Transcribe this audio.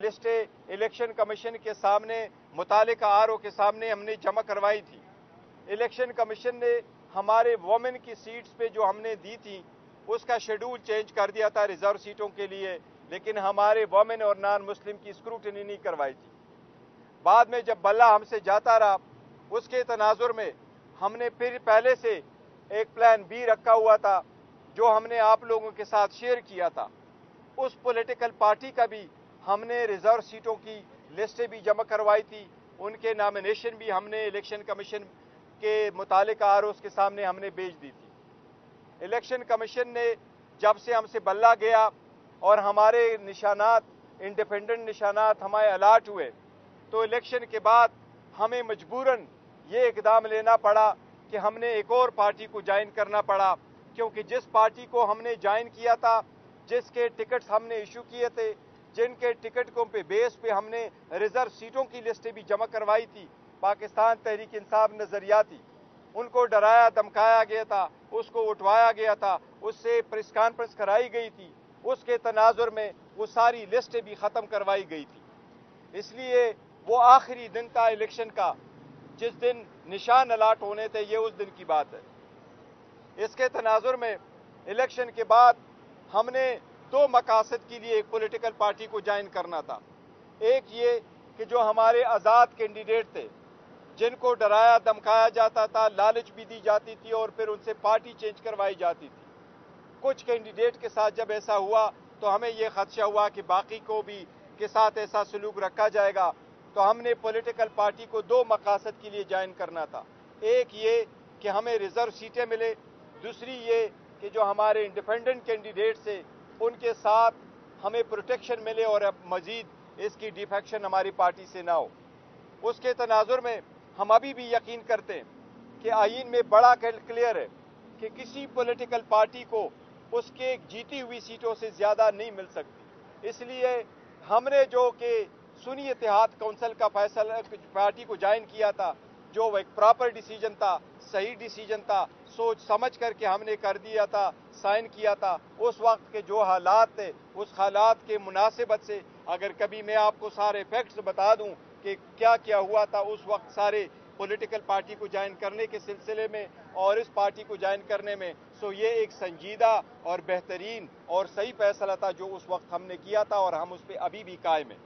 लिस्टें election commission के सामने मुतालिका RO के सामने हमने जमा करवाई थी। इलेक्शन कमीशन ने हमारे वोमेन की सीट्स पे जो हमने दी थी उसका शेड्यूल चेंज कर दिया था रिजर्व सीटों के लिए, लेकिन हमारे वोमेन और नॉन मुस्लिम की स्क्रूटनी नहीं करवाई थी। बाद में जब बल्ला हमसे जाता रहा उसके तनाजुर में हमने फिर पहले से एक प्लान बी रखा हुआ था जो हमने आप लोगों के साथ शेयर किया था। उस पॉलिटिकल पार्टी का भी हमने रिजर्व सीटों की लिस्टें भी जमा करवाई थी, उनके नॉमिनेशन भी हमने इलेक्शन कमीशन के मुतालिका आरओ के सामने हमने भेज दी थी। इलेक्शन कमीशन ने जब से हमसे बल्ला गया और हमारे निशानात इंडिपेंडेंट निशानात हमारे अलाट हुए तो इलेक्शन के बाद हमें मजबूरन ये इकदाम लेना पड़ा कि हमने एक और पार्टी को ज्वाइन करना पड़ा, क्योंकि जिस पार्टी को हमने ज्वाइन किया था, जिसके टिकट्स हमने इशू किए थे, जिनके टिकटों पे बेस पे हमने रिजर्व सीटों की लिस्टें भी जमा करवाई थी, पाकिस्तान तहरीक इंसाफ नजरियाती, उनको डराया धमकाया गया था, उसको उठवाया गया था, उससे प्रेस कॉन्फ्रेंस कराई गई थी, उसके तनाजुर में वो सारी लिस्टें भी ख़त्म करवाई गई थी। इसलिए वो आखिरी दिन था इलेक्शन का जिस दिन निशान अलाट होने थे, ये उस दिन की बात है। इसके तनाजुर में इलेक्शन के बाद हमने दो मकासद के लिए एक पॉलिटिकल पार्टी को ज्वाइन करना था। एक ये कि जो हमारे आज़ाद कैंडिडेट थे जिनको डराया धमकाया जाता था, लालच भी दी जाती थी और फिर उनसे पार्टी चेंज करवाई जाती थी। कुछ कैंडिडेट के साथ जब ऐसा हुआ तो हमें यह खदशा हुआ कि बाकी को भी के साथ ऐसा सलूक रखा जाएगा, तो हमने पॉलिटिकल पार्टी को दो मकासद के लिए ज्वाइन करना था। एक ये कि हमें रिजर्व सीटें मिले, दूसरी ये कि जो हमारे इंडिपेंडेंट कैंडिडेट से उनके साथ हमें प्रोटेक्शन मिले और अब मजीद इसकी डिफेक्शन हमारी पार्टी से ना हो। उसके तनाजुर में हम अभी भी यकीन करते हैं कि आईन में बड़ा क्लियर है कि किसी पॉलिटिकल पार्टी को उसके जीती हुई सीटों से ज़्यादा नहीं मिल सकती। इसलिए हमने जो कि सुन्नी इत्तेहाद काउंसिल का फैसला पार्टी को ज्वाइन किया था, जो एक प्रॉपर डिसीजन था, सही डिसीजन था, सोच समझ करके हमने कर दिया था, साइन किया था। उस वक्त के जो हालात थे उस हालात के मुनासिबत से अगर कभी मैं आपको सारे फैक्ट्स बता दूं कि क्या क्या हुआ था उस वक्त सारे पॉलिटिकल पार्टी को ज्वाइन करने के सिलसिले में और इस पार्टी को ज्वाइन करने में, सो ये एक संजीदा और बेहतरीन और सही फैसला था जो उस वक्त हमने किया था और हम उस पर अभी भी कायम हैं।